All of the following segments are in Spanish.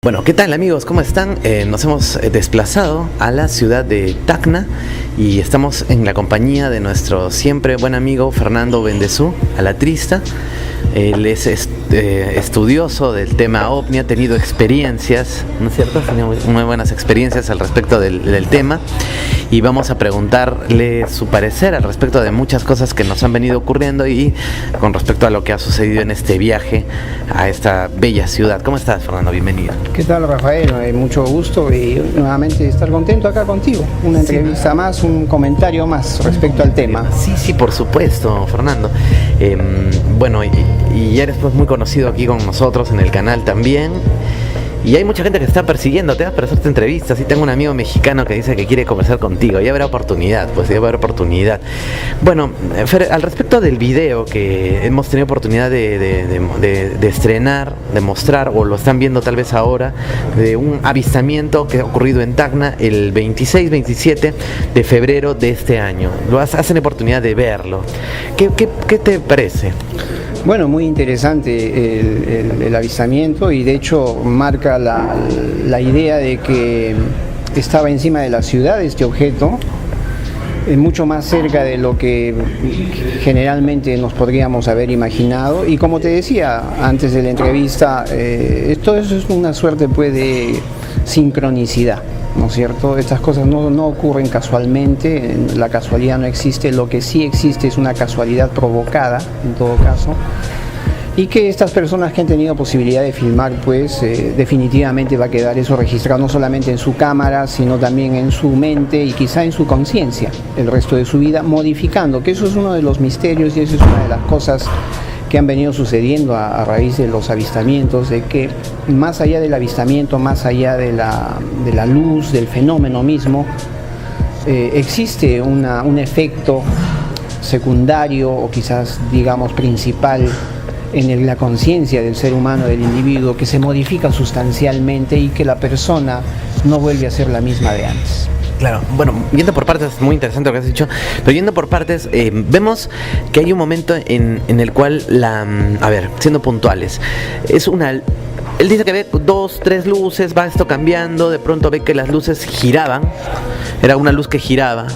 Bueno, ¿qué tal amigos? ¿Cómo están? Nos hemos desplazado a la ciudad de Tacna y estamos en la compañía de nuestro siempre buen amigo Fernando Bendezú, alatrista. Él es estudioso del tema OVNI, ha tenido experiencias, ¿no es cierto? Ha tenido muy buenas experiencias al respecto del tema y vamos a preguntarle su parecer al respecto de muchas cosas que nos han venido ocurriendo y con respecto a lo que ha sucedido en este viaje a esta bella ciudad. ¿Cómo estás, Fernando? Bienvenido. ¿Qué tal, Rafael? Mucho gusto y nuevamente estar contento acá contigo. Una entrevista más, un comentario más respecto al tema. Sí, por supuesto, Fernando. Bueno, y ya eres pues muy conocido aquí con nosotros en el canal también. Y hay mucha gente que está persiguiéndote para hacerte entrevistas. Y tengo un amigo mexicano que dice que quiere conversar contigo. Ya habrá oportunidad, pues ya habrá oportunidad. Bueno, Fer, al respecto del video que hemos tenido oportunidad de estrenar, de mostrar, o lo están viendo tal vez ahora, de un avistamiento que ha ocurrido en Tacna el 26-27 de febrero de este año. Hacen oportunidad de verlo. ¿Qué te parece? Bueno, muy interesante el avistamiento y de hecho marca la idea de que estaba encima de la ciudad este objeto, mucho más cerca de lo que generalmente nos podríamos haber imaginado. Y como te decía antes de la entrevista, esto es una suerte pues de sincronicidad, ¿no es cierto? Estas cosas no ocurren casualmente, la casualidad no existe, lo que sí existe es una casualidad provocada, en todo caso, y que estas personas que han tenido posibilidad de filmar, pues definitivamente va a quedar eso registrado no solamente en su cámara, sino también en su mente y quizá en su conciencia el resto de su vida, modificando, que eso es uno de los misterios y eso es una de las cosas que han venido sucediendo a raíz de los avistamientos, de que más allá del avistamiento, más allá de la luz, del fenómeno mismo, existe un efecto secundario o quizás digamos principal en la conciencia del ser humano, del individuo, que se modifica sustancialmente y que la persona no vuelve a ser la misma de antes. Claro, bueno, yendo por partes, es muy interesante lo que has dicho, pero yendo por partes, vemos que hay un momento en el cual, siendo puntuales, él dice que ve 2, 3 luces, va esto cambiando, de pronto ve que las luces giraban, era una luz que giraba,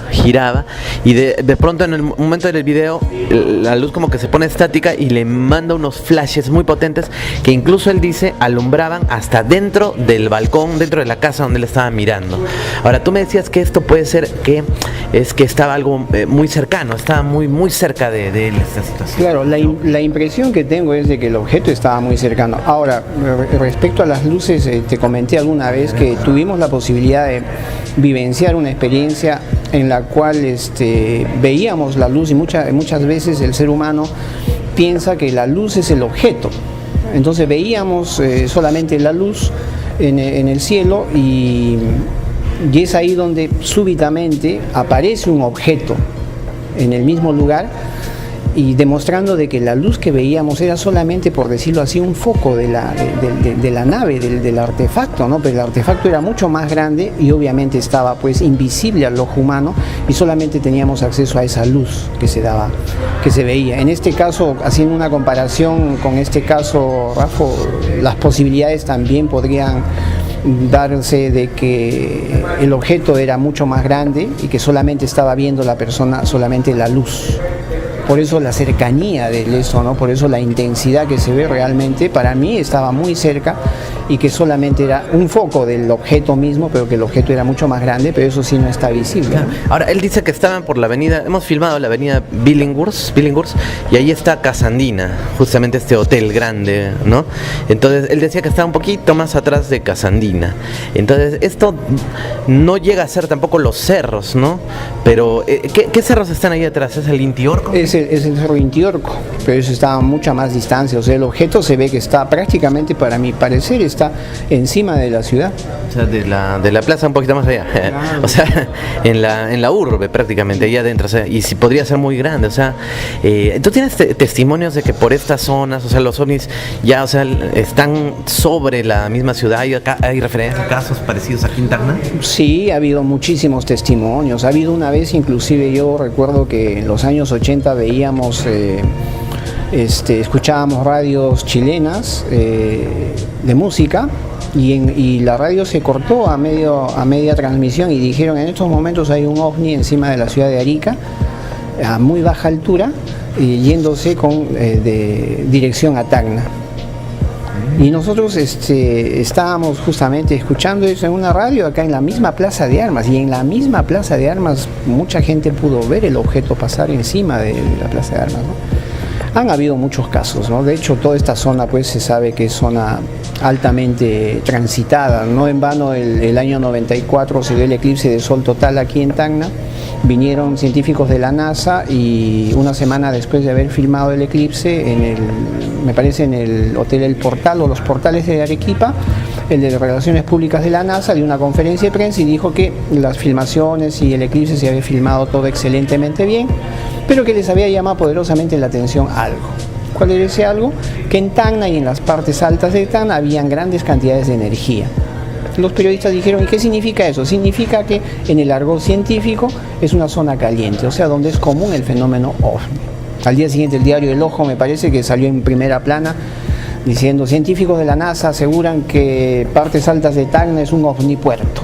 y de pronto en el momento del video, la luz como que se pone estática y le manda unos flashes muy potentes que incluso él dice alumbraban hasta dentro del balcón, dentro de la casa donde él estaba mirando. Ahora, tú me decías que esto puede ser que estaba algo muy cercano, estaba muy cerca de él esta situación. Claro, la impresión que tengo es de que el objeto estaba muy cercano. Ahora, respecto a las luces, te comenté alguna vez que tuvimos la posibilidad de vivenciar una experiencia en la cual veíamos la luz y muchas veces el ser humano piensa que la luz es el objeto. Entonces veíamos solamente la luz en el cielo y es ahí donde súbitamente aparece un objeto en el mismo lugar y demostrando de que la luz que veíamos era solamente, por decirlo así, un foco de la nave, del artefacto, ¿no? Pero el artefacto era mucho más grande y obviamente estaba pues invisible al ojo humano y solamente teníamos acceso a esa luz que se veía. En este caso, haciendo una comparación con este caso, Rafa, las posibilidades también podrían darse de que el objeto era mucho más grande y que solamente estaba viendo la persona solamente la luz. Por eso la cercanía de eso, ¿no? Por eso la intensidad que se ve realmente, para mí estaba muy cerca y que solamente era un foco del objeto mismo, pero que el objeto era mucho más grande, pero eso sí no está visible. Claro. Ahora, él dice que estaban por la avenida, hemos filmado la avenida Billinghurst, y ahí está Casandina, justamente este hotel grande, ¿no? Entonces, él decía que estaba un poquito más atrás de Casandina. Entonces, esto no llega a ser tampoco los cerros, ¿no? Pero, ¿qué cerros están ahí atrás? ¿Es el Intiorco? Es el cerro Intiorco, pero eso está a mucha más distancia. O sea, el objeto se ve que está prácticamente, para mi parecer, está encima de la ciudad. O sea, de la plaza un poquito más allá. Claro. O sea, en la urbe prácticamente, ahí adentro. O sea, y si podría ser muy grande. O sea, ¿tú tienes testimonios de que por estas zonas, o sea, los ovnis ya, o sea, están sobre la misma ciudad? ¿Hay referencias a casos parecidos aquí en Tacna? Sí, ha habido muchísimos testimonios. Ha habido una vez, inclusive yo recuerdo que en los años 80 veíamos escuchábamos radios chilenas de música y la radio se cortó a media transmisión y dijeron: en estos momentos hay un ovni encima de la ciudad de Arica a muy baja altura, yéndose de dirección a Tacna. Y nosotros estábamos justamente escuchando eso en una radio acá en la misma Plaza de Armas, y en la misma Plaza de Armas mucha gente pudo ver el objeto pasar encima de la Plaza de Armas, ¿no? Han habido muchos casos, ¿no? De hecho, toda esta zona pues se sabe que es zona altamente transitada. No en vano el año 94 se dio el eclipse de sol total aquí en Tacna. Vinieron científicos de la NASA y una semana después de haber filmado el eclipse, me parece en el Hotel El Portal o los Portales de Arequipa, el de Relaciones Públicas de la NASA dio una conferencia de prensa y dijo que las filmaciones y el eclipse se había filmado todo excelentemente bien, pero que les había llamado poderosamente la atención algo. ¿Cuál era ese algo? Que en Tacna y en las partes altas de Tacna habían grandes cantidades de energía. Los periodistas dijeron: ¿y qué significa eso? Significa que en el argot científico es una zona caliente, o sea, donde es común el fenómeno OVNI. Al día siguiente el diario El Ojo, me parece que salió en primera plana diciendo: científicos de la NASA aseguran que partes altas de Tacna es un ovnipuerto.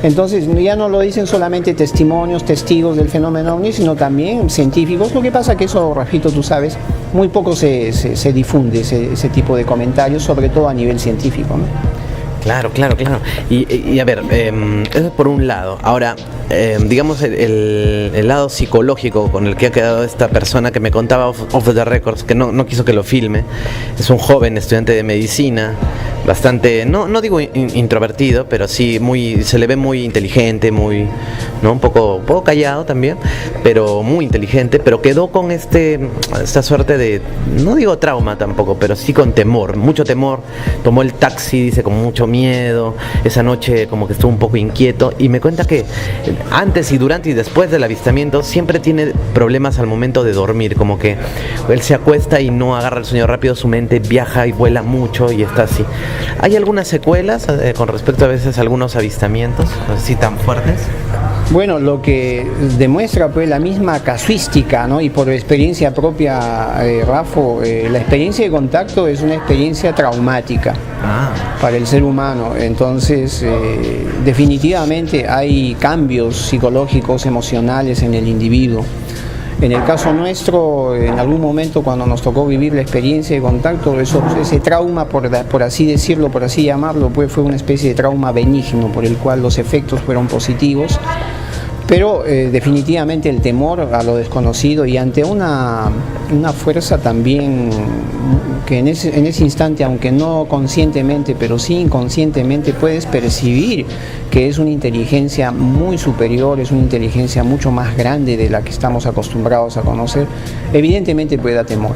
Entonces ya no lo dicen solamente testimonios, testigos del fenómeno OVNI, sino también científicos. Lo que pasa que eso, Rafito, tú sabes, muy poco se difunde ese tipo de comentarios, sobre todo a nivel científico, ¿no? Claro. Y a ver, eso es por un lado. Ahora, digamos, el lado psicológico con el que ha quedado esta persona que me contaba off the records, que no quiso que lo filme. Es un joven estudiante de medicina, bastante, no digo introvertido, pero sí se le ve muy inteligente, un poco callado también, pero muy inteligente, pero quedó con esta suerte de, no digo trauma tampoco, pero sí con temor, mucho temor. Tomó el taxi, dice, con mucho miedo. Esa noche como que estuvo un poco inquieto, y me cuenta que antes y durante y después del avistamiento siempre tiene problemas al momento de dormir, como que él se acuesta y no agarra el sueño rápido, su mente viaja y vuela mucho y está así. ¿Hay algunas secuelas con respecto a veces a algunos avistamientos así tan fuertes? Bueno, lo que demuestra pues la misma casuística, ¿no? Y por experiencia propia, Rafo, la experiencia de contacto es una experiencia traumática para el ser humano. Entonces, definitivamente hay cambios psicológicos, emocionales en el individuo. En el caso nuestro, en algún momento cuando nos tocó vivir la experiencia de contacto, ese trauma, por así decirlo, por así llamarlo, pues fue una especie de trauma benigno por el cual los efectos fueron positivos, pero definitivamente el temor a lo desconocido y ante una fuerza también que en ese instante, aunque no conscientemente, pero sí inconscientemente, puedes percibir que es una inteligencia muy superior, es una inteligencia mucho más grande de la que estamos acostumbrados a conocer, evidentemente puede dar temor.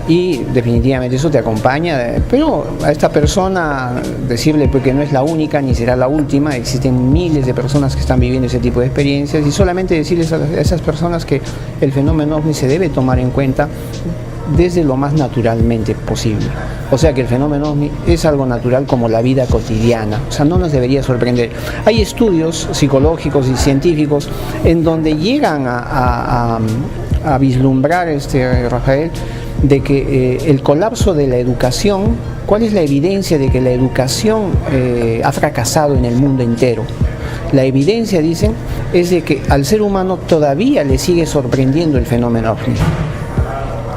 Y definitivamente eso te acompaña, pero a esta persona decirle pues que no es la única ni será la última, existen miles de personas que están viviendo ese tipo de experiencias, y solamente decirles a esas personas que el fenómeno OVNI se debe tomar en cuenta desde lo más naturalmente posible. O sea que el fenómeno OVNI es algo natural como la vida cotidiana, o sea, no nos debería sorprender. Hay estudios psicológicos y científicos en donde llegan a vislumbrar, Rafael, de que el colapso de la educación, ¿cuál es la evidencia de que la educación ha fracasado en el mundo entero? La evidencia, dicen, es de que al ser humano todavía le sigue sorprendiendo el fenómeno OVNI.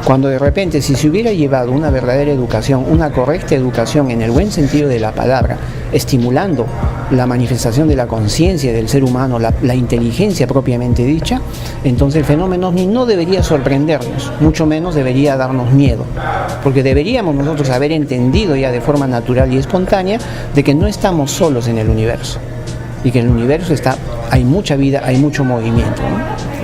Cuando de repente, si se hubiera llevado una verdadera educación, una correcta educación en el buen sentido de la palabra, estimulando la manifestación de la conciencia del ser humano, la inteligencia propiamente dicha, entonces el fenómeno OVNI no debería sorprendernos, mucho menos debería darnos miedo, porque deberíamos nosotros haber entendido ya de forma natural y espontánea de que no estamos solos en el universo, y que en el universo hay mucha vida, hay mucho movimiento, ¿no?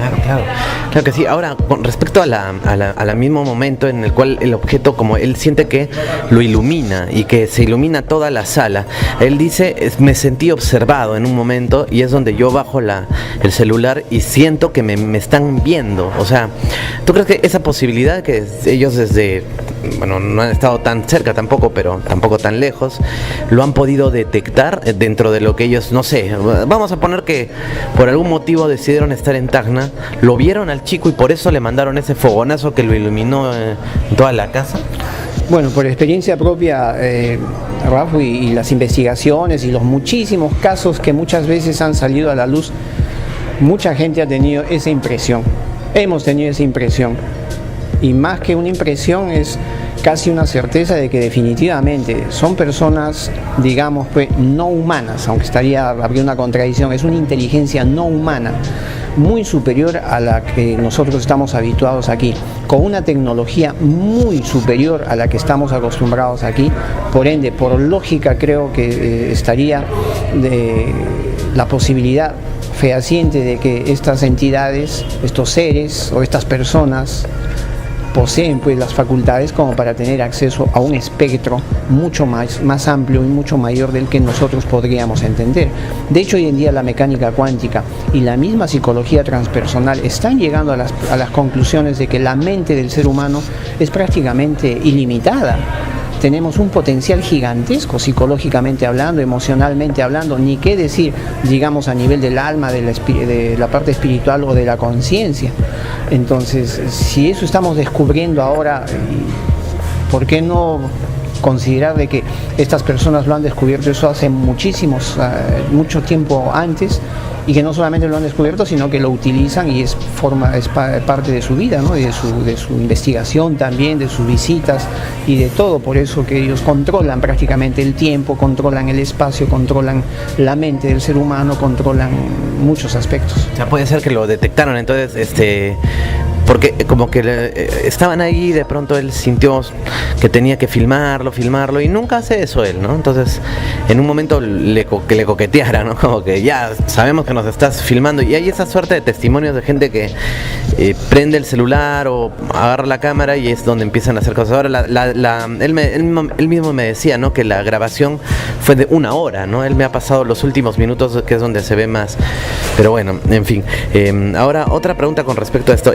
Claro que sí. Ahora, con respecto al mismo momento en el cual el objeto, como él siente que lo ilumina y que se ilumina toda la sala, él dice: me sentí observado en un momento, y es donde yo bajo el celular y siento que me están viendo. O sea, ¿tú crees que esa posibilidad, que ellos no han estado tan cerca tampoco, pero tampoco tan lejos, lo han podido detectar dentro de lo que ellos, no sé, vamos a poner que por algún motivo decidieron estar en Tacna, lo vieron al chico y por eso le mandaron ese fogonazo que lo iluminó en toda la casa? Bueno, por experiencia propia, Rafa, y las investigaciones y los muchísimos casos que muchas veces han salido a la luz, mucha gente ha tenido esa impresión. Hemos tenido esa impresión. Y más que una impresión es casi una certeza de que definitivamente son personas, digamos, pues, no humanas, aunque habría una contradicción, es una inteligencia no humana, muy superior a la que nosotros estamos habituados aquí, con una tecnología muy superior a la que estamos acostumbrados aquí. Por ende, por lógica, creo que estaría la posibilidad fehaciente de que estas entidades, estos seres o estas personas poseen pues las facultades como para tener acceso a un espectro mucho más amplio y mucho mayor del que nosotros podríamos entender. De hecho, hoy en día la mecánica cuántica y la misma psicología transpersonal están llegando a las conclusiones de que la mente del ser humano es prácticamente ilimitada. Tenemos un potencial gigantesco psicológicamente hablando, emocionalmente hablando, ni qué decir, digamos, a nivel del alma, de la parte espiritual o de la conciencia. Entonces, si eso estamos descubriendo ahora, ¿por qué no considerar de que estas personas lo han descubierto eso hace mucho tiempo antes, y que no solamente lo han descubierto, sino que lo utilizan y es parte de su vida, ¿no? Y de su investigación también, de sus visitas y de todo. Por eso que ellos controlan prácticamente el tiempo, controlan el espacio, controlan la mente del ser humano, controlan muchos aspectos. O sea, puede ser que lo detectaron, entonces, porque como que estaban ahí y de pronto él sintió que tenía que filmarlo y nunca hace eso él, ¿no? Entonces, en un momento que le coqueteara, ¿no? Como que ya sabemos que nos estás filmando, y hay esa suerte de testimonios de gente que prende el celular o agarra la cámara y es donde empiezan a hacer cosas. Ahora, él mismo me decía, ¿no? Que la grabación fue de 1 hora, ¿no? Él me ha pasado los últimos minutos, que es donde se ve más. Pero bueno, en fin. Ahora, otra pregunta con respecto a esto.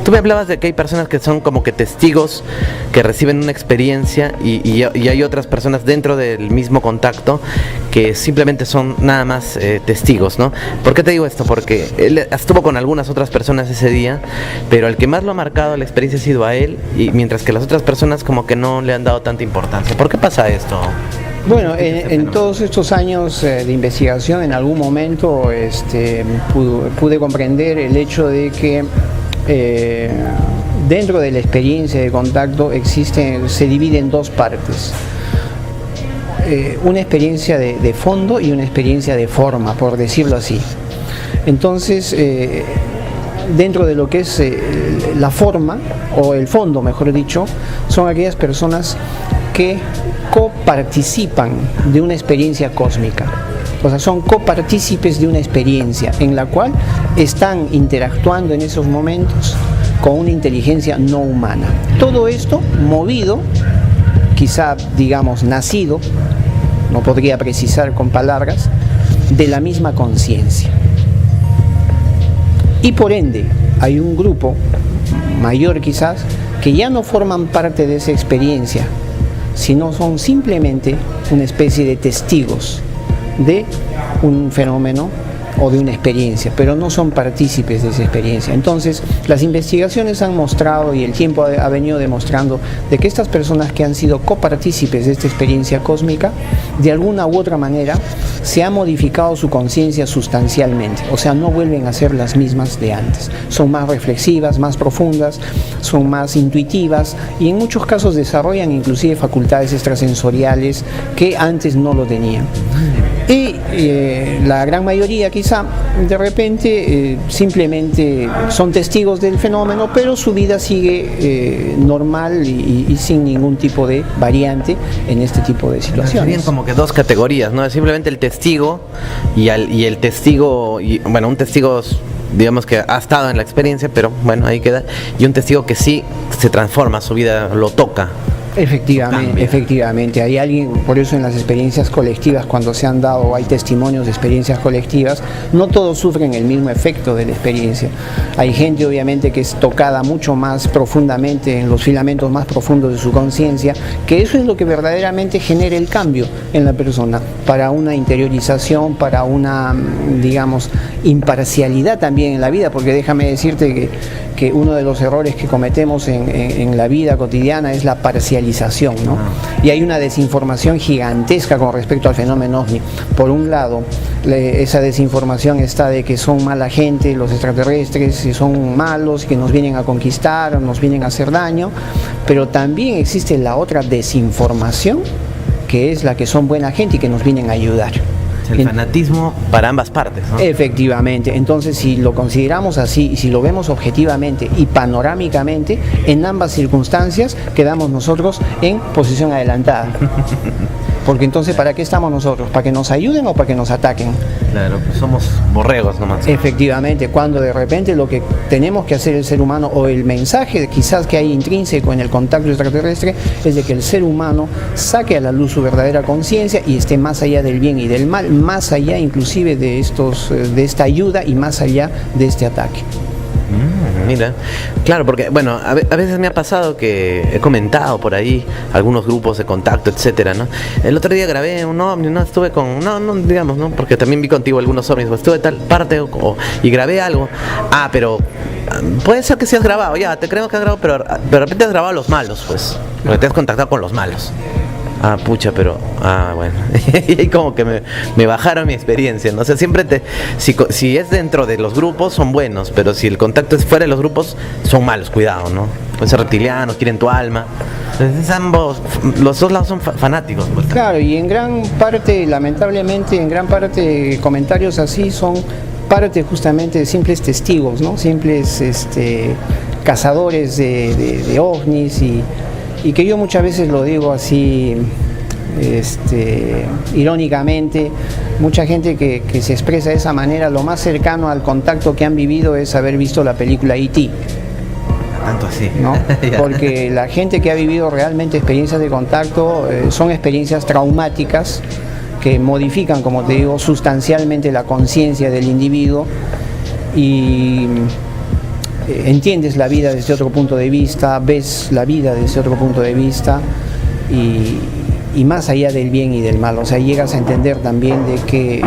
Tú me hablabas de que hay personas que son como que testigos que reciben una experiencia y hay otras personas dentro del mismo contacto que simplemente son nada más testigos, ¿no? ¿Por qué te digo esto? Porque él estuvo con algunas otras personas ese día, pero el que más lo ha marcado la experiencia ha sido a él, y mientras que las otras personas como que no le han dado tanta importancia. ¿Por qué pasa esto? Bueno, en todos estos años de investigación, en algún momento pude comprender el hecho de que dentro de la experiencia de contacto se divide en 2 partes. Una experiencia de fondo y una experiencia de forma, por decirlo así. Entonces, dentro de lo que es la forma, o el fondo, mejor dicho, son aquellas personas que coparticipan de una experiencia cósmica. O sea, son copartícipes de una experiencia en la cual están interactuando en esos momentos con una inteligencia no humana. Todo esto movido, quizá digamos nacido, no podría precisar con palabras, de la misma conciencia. Y por ende, hay un grupo mayor quizás que ya no forman parte de esa experiencia, sino son simplemente una especie de testigos de un fenómeno o de una experiencia, pero no son partícipes de esa experiencia. Entonces, las investigaciones han mostrado, y el tiempo ha venido demostrando, de que estas personas que han sido copartícipes de esta experiencia cósmica, de alguna u otra manera, se ha modificado su conciencia sustancialmente, o sea, no vuelven a ser las mismas de antes. Son más reflexivas, más profundas, son más intuitivas, y en muchos casos desarrollan inclusive facultades extrasensoriales que antes no lo tenían. Y la gran mayoría quizá de repente simplemente son testigos del fenómeno, pero su vida sigue normal y sin ningún tipo de variante en este tipo de situaciones. Serían como que 2 categorías, ¿no? Simplemente el testigo y el testigo, bueno, un testigo digamos que ha estado en la experiencia, pero bueno, ahí queda, y un testigo que sí se transforma, su vida lo toca. Efectivamente, hay alguien, por eso en las experiencias colectivas, cuando se han dado, hay testimonios de experiencias colectivas, no todos sufren el mismo efecto de la experiencia. Hay gente obviamente que es tocada mucho más profundamente en los filamentos más profundos de su conciencia, que eso es lo que verdaderamente genera el cambio en la persona, para una interiorización, para una, digamos, imparcialidad también en la vida, porque déjame decirte que uno de los errores que cometemos en la vida cotidiana es la parcialización, ¿no? Y hay una desinformación gigantesca con respecto al fenómeno OVNI. Por un lado, esa desinformación está de que son mala gente, los extraterrestres, y son malos, que nos vienen a conquistar, nos vienen a hacer daño, pero también existe la otra desinformación, que es la que son buena gente y que nos vienen a ayudar. El fanatismo para ambas partes, ¿no? Efectivamente, entonces si lo consideramos así y si lo vemos objetivamente y panorámicamente, en ambas circunstancias quedamos nosotros en posición adelantada. Porque entonces, ¿para qué estamos nosotros? ¿Para que nos ayuden o para que nos ataquen? Claro, pues somos borregos nomás. Efectivamente, cuando de repente lo que tenemos que hacer el ser humano, o el mensaje quizás que hay intrínseco en el contacto extraterrestre, es de que el ser humano saque a la luz su verdadera conciencia y esté más allá del bien y del mal, más allá inclusive de esta ayuda y más allá de este ataque. Mira, claro, porque bueno, a veces me ha pasado que he comentado por ahí algunos grupos de contacto, etcétera, ¿no? El otro día grabé un ovni, ¿no? Estuve con, no, digamos, ¿no? Porque también vi contigo algunos ovnis, pues estuve tal parte y grabé algo. Pero puede ser que sí has grabado, ya, te creo que has grabado, pero de repente has grabado los malos, pues, porque te has contactado con los malos. Pucha, pero... bueno. Y como que me bajaron mi experiencia, ¿no? O sea, siempre si es dentro de los grupos, son buenos, pero si el contacto es fuera de los grupos, son malos, cuidado, ¿no? Pueden ser reptilianos, quieren tu alma. Entonces los dos lados son fanáticos, pues. Claro, y en gran parte, lamentablemente, comentarios así son parte justamente de simples testigos, ¿no? Simples cazadores de ovnis y que yo muchas veces lo digo así, irónicamente, mucha gente que se expresa de esa manera, lo más cercano al contacto que han vivido es haber visto la película E.T. Tanto así, ¿no? Porque la gente que ha vivido realmente experiencias de contacto son experiencias traumáticas que modifican, como te digo, sustancialmente la conciencia del individuo y entiendes la vida desde otro punto de vista, ves la vida desde otro punto de vista y más allá del bien y del mal, o sea, llegas a entender también de que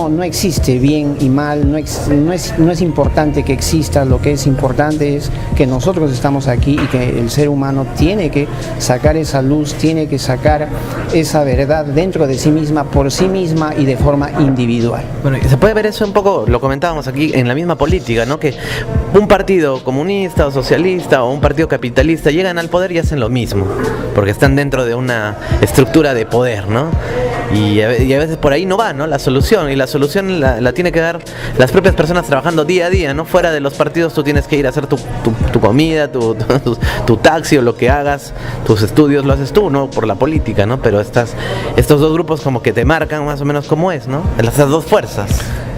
no existe bien y mal, no es importante que exista, lo que es importante es que nosotros estamos aquí y que el ser humano tiene que sacar esa luz, tiene que sacar esa verdad dentro de sí misma, por sí misma y de forma individual. Bueno, se puede ver eso un poco, lo comentábamos aquí, en la misma política, ¿no? Que un partido comunista o socialista o un partido capitalista llegan al poder y hacen lo mismo, porque están dentro de una estructura de poder, ¿no? Y a veces por ahí no va, ¿no? La solución, y la solución la tiene que dar las propias personas trabajando día a día, ¿no? Fuera de los partidos tú tienes que ir a hacer tu comida, tu taxi o lo que hagas, tus estudios lo haces tú, ¿no? Por la política, ¿no? Pero estos dos grupos como que te marcan más o menos cómo es, ¿no? Esas dos fuerzas.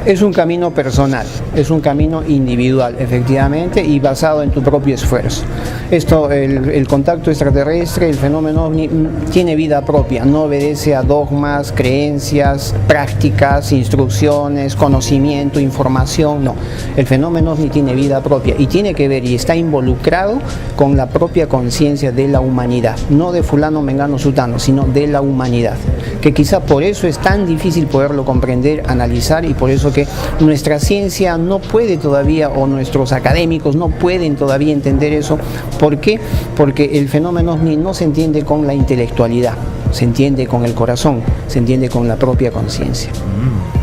Es un camino personal, es un camino individual, efectivamente, y basado en tu propio esfuerzo. El contacto extraterrestre, el fenómeno OVNI, tiene vida propia, no obedece a dogmas, creencias, prácticas, instrucciones, conocimiento, información, no. El fenómeno OVNI tiene vida propia y tiene que ver y está involucrado con la propia conciencia de la humanidad, no de fulano, mengano, sutano, sino de la humanidad, que quizá por eso es tan difícil poderlo comprender, analizar, y por eso que nuestra ciencia no puede todavía, o nuestros académicos no pueden todavía entender eso. ¿Por qué? Porque el fenómeno OVNI no se entiende con la intelectualidad, se entiende con el corazón, se entiende con la propia conciencia.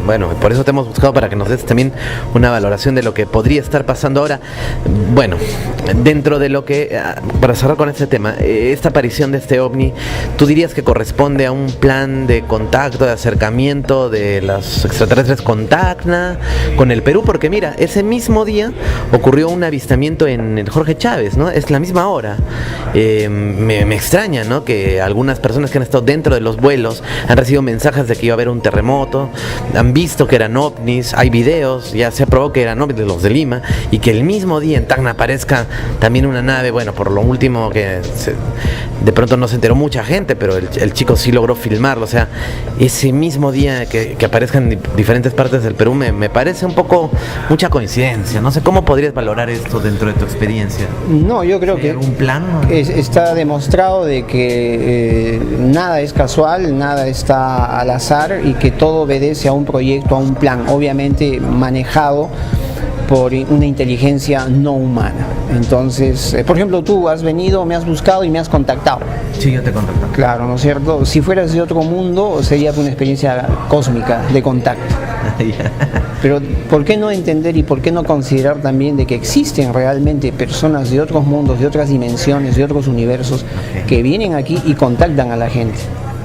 Bueno, por eso te hemos buscado, para que nos des también una valoración de lo que podría estar pasando ahora. Bueno, dentro de lo que, para cerrar con este tema, esta aparición de este ovni, ¿tú dirías que corresponde a un plan de contacto, de acercamiento de los extraterrestres con Tacna, con el Perú? Porque mira, ese mismo día ocurrió un avistamiento en el Jorge Chávez, ¿no? Es la misma hora. Me extraña, ¿no? Que algunas personas que han estado dentro de los vuelos han recibido mensajes de que iba a haber un terremoto, han visto que eran ovnis, hay videos, ya se probó que eran ovnis de los de Lima, y que el mismo día en Tacna aparezca también una nave, bueno, por lo último de pronto no se enteró mucha gente, pero el chico sí logró filmarlo, o sea, ese mismo día que aparezcan en diferentes partes del Perú me parece un poco mucha coincidencia. No sé cómo podrías valorar esto dentro de tu experiencia. No, yo creo que algún plan está demostrado de que nada es casual, nada está al azar y que todo obedece a un proyecto, a un plan, obviamente manejado por una inteligencia no humana. Entonces, por ejemplo, tú has venido, me has buscado y me has contactado. Sí, yo te contacto. Claro, ¿no es cierto? Si fueras de otro mundo, sería una experiencia cósmica de contacto. Pero ¿por qué no entender y por qué no considerar también de que existen realmente personas de otros mundos, de otras dimensiones, de otros universos, que vienen aquí y contactan a la gente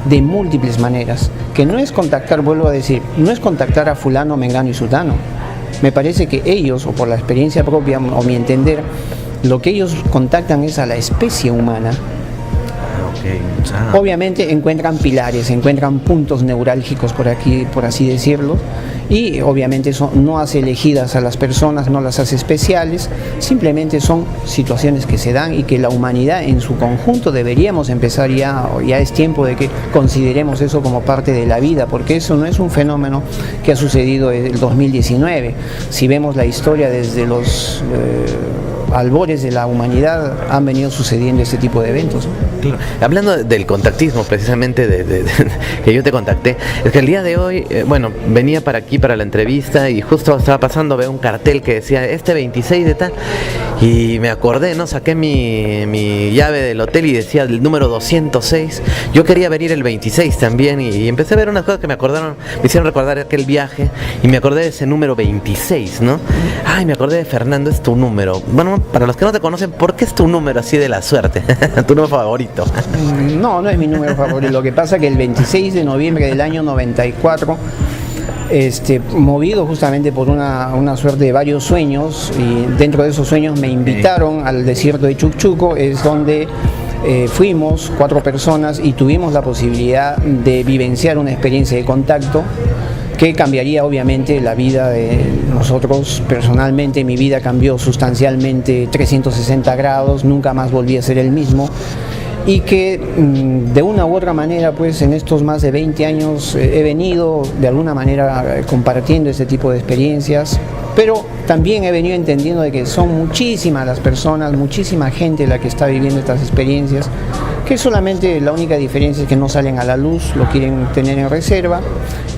de múltiples maneras? Que no es contactar, vuelvo a decir, no es contactar a fulano, mengano y sutano. Me parece que ellos, o por la experiencia propia, o mi entender, lo que ellos contactan es a la especie humana. Obviamente encuentran pilares, encuentran puntos neurálgicos por aquí, por así decirlo, y obviamente eso no hace elegidas a las personas, no las hace especiales, simplemente son situaciones que se dan y que la humanidad en su conjunto deberíamos empezar ya es tiempo de que consideremos eso como parte de la vida, porque eso no es un fenómeno que ha sucedido en el 2019. Si vemos la historia desde los albores de la humanidad, han venido sucediendo este tipo de eventos. Claro. Hablando del contactismo, precisamente que yo te contacté, es que el día de hoy, bueno, venía para aquí para la entrevista y justo estaba pasando, veo un cartel que decía este 26 de tal, y me acordé, ¿no? Saqué mi llave del hotel y decía el número 206. Yo quería venir el 26 también y empecé a ver unas cosas que me hicieron recordar aquel viaje y me acordé de ese número 26, ¿no? Ay, me acordé de Fernando, es tu número. Bueno, para los que no te conocen, ¿por qué es tu número así de la suerte? Tu número favorito. No es mi número favorito. Lo que pasa es que el 26 de noviembre del año 94, movido justamente por una suerte de varios sueños, y dentro de esos sueños me invitaron al desierto de Chucchuco, es donde fuimos 4 personas y tuvimos la posibilidad de vivenciar una experiencia de contacto que cambiaría obviamente la vida de nosotros. Personalmente mi vida cambió sustancialmente 360 grados, nunca más volví a ser el mismo, y que de una u otra manera, pues en estos más de 20 años he venido de alguna manera compartiendo este tipo de experiencias, pero también he venido entendiendo de que son muchísimas las personas, muchísima gente la que está viviendo estas experiencias, que solamente la única diferencia es que no salen a la luz, lo quieren tener en reserva,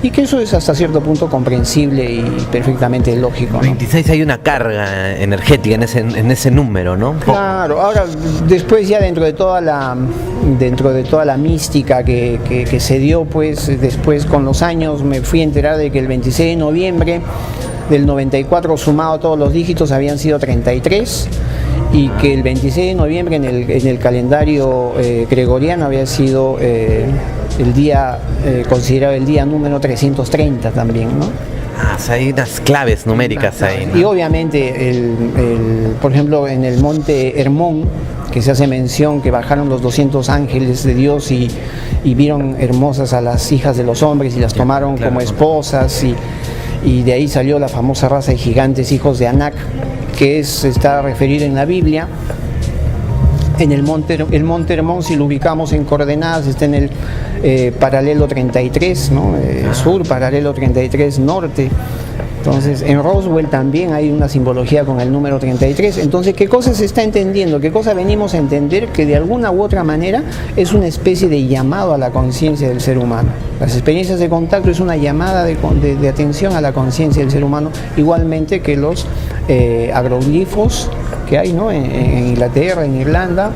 y que eso es hasta cierto punto comprensible y perfectamente lógico, ¿no? 26 hay una carga energética en ese número, ¿no? Claro, ahora después ya dentro de toda la mística que se dio, pues después con los años me fui a enterar de que el 26 de noviembre del 94 sumado todos los dígitos habían sido 33, y que el 26 de noviembre en el calendario gregoriano había sido el día considerado el día número 330 también, ¿no? O sea, hay unas claves numéricas ahí, ¿no? Y obviamente, por ejemplo, en el monte Hermón, que se hace mención que bajaron los 200 ángeles de Dios y vieron hermosas a las hijas de los hombres y las tomaron como esposas, y de ahí salió la famosa raza de gigantes, hijos de Anak, que está referido en la Biblia. En el monte Hermón, si lo ubicamos en coordenadas, está en el paralelo 33, ¿no? Sur, paralelo 33, norte. Entonces, en Roswell también hay una simbología con el número 33. Entonces, ¿qué cosa se está entendiendo? ¿Qué cosa venimos a entender? Que de alguna u otra manera es una especie de llamado a la conciencia del ser humano. Las experiencias de contacto es una llamada de atención a la conciencia del ser humano, igualmente que los agroglifos que hay, ¿no? en Inglaterra, en Irlanda,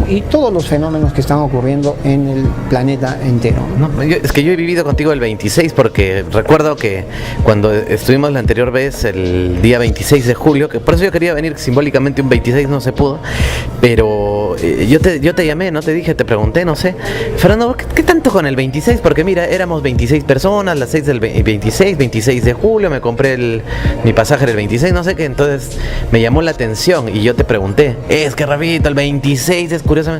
y todos los fenómenos que están ocurriendo en el planeta entero. No, es que yo he vivido contigo el 26 porque recuerdo que cuando estuvimos la anterior vez el día 26 de julio, que por eso yo quería venir simbólicamente un 26, no se pudo, pero yo te llamé, no te dije, te pregunté, no sé, Fernando, ¿qué tan tanto con el 26, porque mira, éramos 26 personas, las 6 del 26 de julio, me compré mi pasaje del 26, no sé qué, entonces me llamó la atención y yo te pregunté, es que Rafito, el 26 es curioso,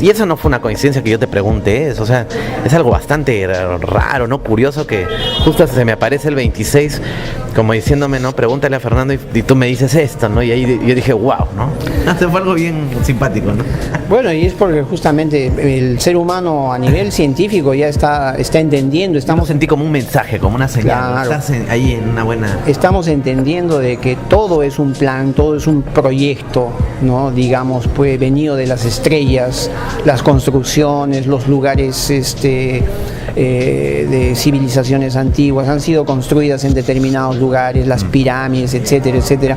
y eso no fue una coincidencia que yo te pregunte eso, o sea, es algo bastante raro, ¿no? Curioso que justo se me aparece el 26, como diciéndome, ¿no? Pregúntale a Fernando y tú me dices esto, ¿no? Y ahí yo dije, wow, ¿no? Fue algo bien simpático, ¿no? Bueno, y es porque justamente el ser humano a nivel científico ya está entendiendo, Yo lo sentí como un mensaje, como una señal, claro, estás ahí en una buena... Estamos entendiendo de que todo es un plan, todo es un proyecto, ¿no? Digamos, pues venido de las estrellas, las construcciones, los lugares de civilizaciones antiguas han sido construidas en determinados lugares, las pirámides, etcétera, etcétera.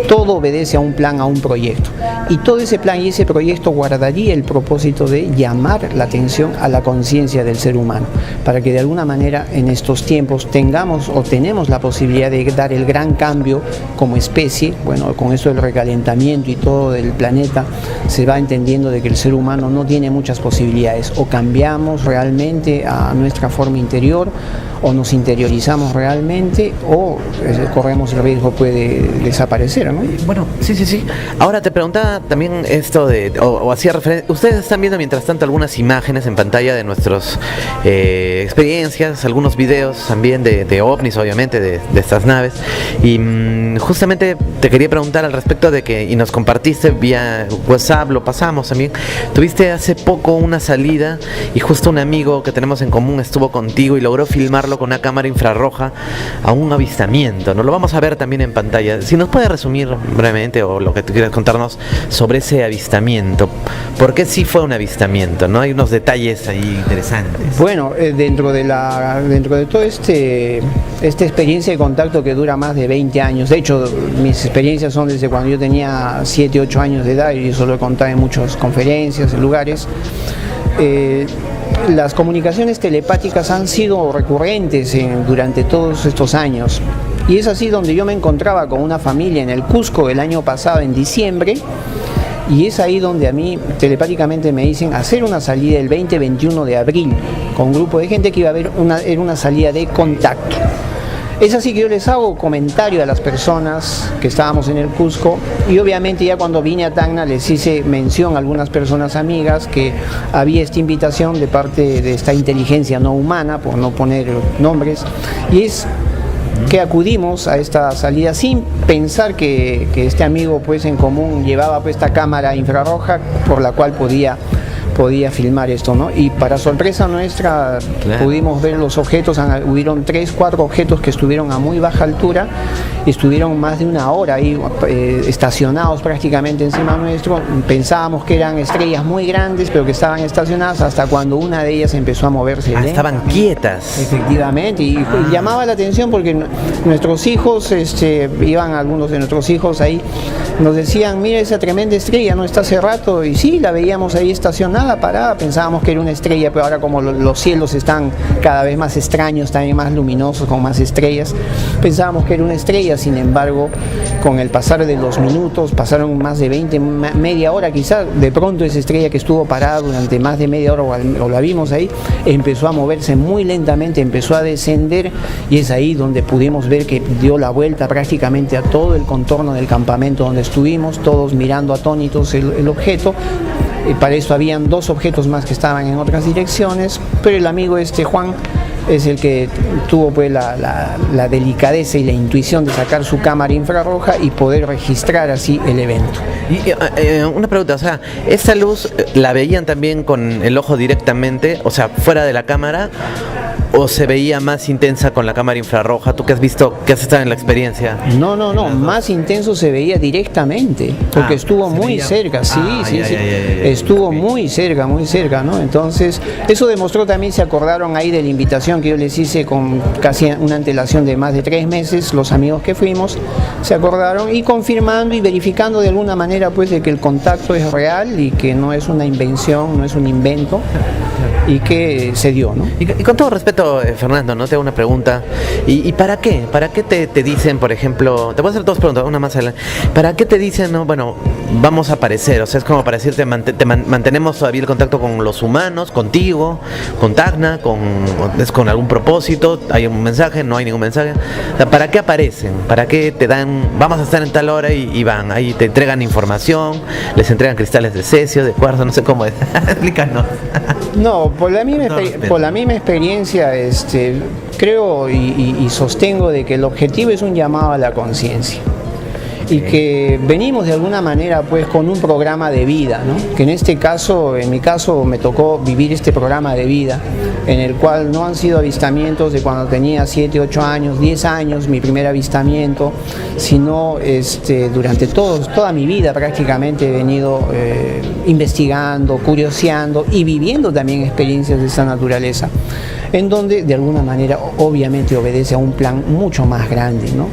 Todo obedece a un plan, a un proyecto. Y todo ese plan y ese proyecto guardaría el propósito de llamar la atención a la conciencia del ser humano, para que de alguna manera en estos tiempos tengamos o tenemos la posibilidad de dar el gran cambio como especie. Bueno, con esto del recalentamiento y todo del planeta se va entendiendo de que el ser humano no tiene muchas posibilidades. O cambiamos realmente a nuestra forma interior, o nos interiorizamos realmente, o corremos el riesgo puede desaparecer, ¿no? Bueno, sí. Ahora te preguntaba también esto o hacía referencia, ustedes están viendo mientras tanto algunas imágenes en pantalla de nuestras experiencias, algunos videos también de ovnis, obviamente, de estas naves, y justamente te quería preguntar al respecto de que, y nos compartiste vía WhatsApp, lo pasamos también, tuviste hace poco una salida y justo un amigo que tenemos en común estuvo contigo y logró filmarlo con una cámara infrarroja a un avistamiento, ¿no? Lo vamos a ver también en pantalla. Si nos puede resumir brevemente o lo que tú quieras contarnos sobre ese avistamiento, ¿por qué sí fue un avistamiento? ¿No? Hay unos detalles ahí interesantes. Bueno, dentro de todo esta experiencia de contacto que dura más de 20 años, de hecho mis experiencias son desde cuando yo tenía 7, 8 años de edad, y eso lo he contado en muchas conferencias, en lugares. Las comunicaciones telepáticas han sido recurrentes durante todos estos años, y es así donde yo me encontraba con una familia en el Cusco el año pasado en diciembre, y es ahí donde a mí telepáticamente me dicen hacer una salida el 20-21 de abril con un grupo de gente que iba a haber una salida de contacto. Es así que yo les hago comentario a las personas que estábamos en el Cusco, y obviamente ya cuando vine a Tacna les hice mención a algunas personas amigas que había esta invitación de parte de esta inteligencia no humana, por no poner nombres, y es que acudimos a esta salida sin pensar que este amigo pues en común llevaba pues esta cámara infrarroja por la cual podía filmar esto, ¿no? Y para sorpresa nuestra, claro, pudimos ver los objetos. Hubieron 3, 4 objetos que estuvieron a muy baja altura, y estuvieron más de una hora ahí estacionados prácticamente encima nuestro. Pensábamos que eran estrellas muy grandes, pero que estaban estacionadas, hasta cuando una de ellas empezó a moverse. Estaban quietas. Efectivamente, y llamaba la atención porque nuestros hijos, iban algunos de nuestros hijos ahí, nos decían, mira esa tremenda estrella, ¿no? Está hace rato, y sí, la veíamos ahí estacionada, parada, pensábamos que era una estrella, pero ahora como los cielos están cada vez más extraños, también más luminosos, con más estrellas, pensábamos que era una estrella. Sin embargo, con el pasar de los minutos, pasaron más de 20, media hora quizás, de pronto esa estrella que estuvo parada durante más de media hora, o la vimos ahí, empezó a moverse muy lentamente, empezó a descender, y es ahí donde pudimos ver que dio la vuelta prácticamente a todo el contorno del campamento donde estuvimos, todos mirando atónitos el objeto. Para esto habían 2 objetos más que estaban en otras direcciones, pero el amigo Juan es el que tuvo pues la delicadeza y la intuición de sacar su cámara infrarroja y poder registrar así el evento. Y una pregunta, o sea, ¿esta luz la veían también con el ojo directamente, o sea, fuera de la cámara, o se veía más intensa con la cámara infrarroja? ¿Tú qué has visto, qué has estado en la experiencia? No, más intenso se veía directamente, porque estuvo muy cerca, sí. Estuvo muy cerca, ¿no? Entonces, eso demostró también, se acordaron ahí de la invitación invitación que yo les hice con casi una antelación de más de 3 meses, los amigos que fuimos se acordaron y confirmando y verificando de alguna manera pues de que el contacto es real y que no es una invención, no es un invento y que se dio, ¿no? Y con todo respeto, Fernando, ¿no? Te hago una pregunta. ¿Y para qué? ¿Para qué te dicen, por ejemplo, te voy a hacer 2 preguntas, una más adelante. ¿Para qué te dicen, no, bueno, vamos a aparecer? O sea, es como para decirte, mantenemos todavía el contacto con los humanos, contigo, con Tacna, es con algún propósito, hay un mensaje, no hay ningún mensaje. O sea, ¿para qué aparecen? ¿Para qué te dan, vamos a estar en tal hora y van? Ahí te entregan información, les entregan cristales de cesio, de cuarzo, no sé cómo es. Explícanos. No, por la misma experiencia, creo y sostengo de que el objetivo es un llamado a la conciencia. Y que venimos de alguna manera pues con un programa de vida, ¿no? Que en mi caso me tocó vivir este programa de vida, en el cual no han sido avistamientos de cuando tenía 7, 8 años, 10 años, mi primer avistamiento, sino durante toda mi vida prácticamente he venido investigando, curioseando y viviendo también experiencias de esta naturaleza, en donde de alguna manera obviamente obedece a un plan mucho más grande, ¿no?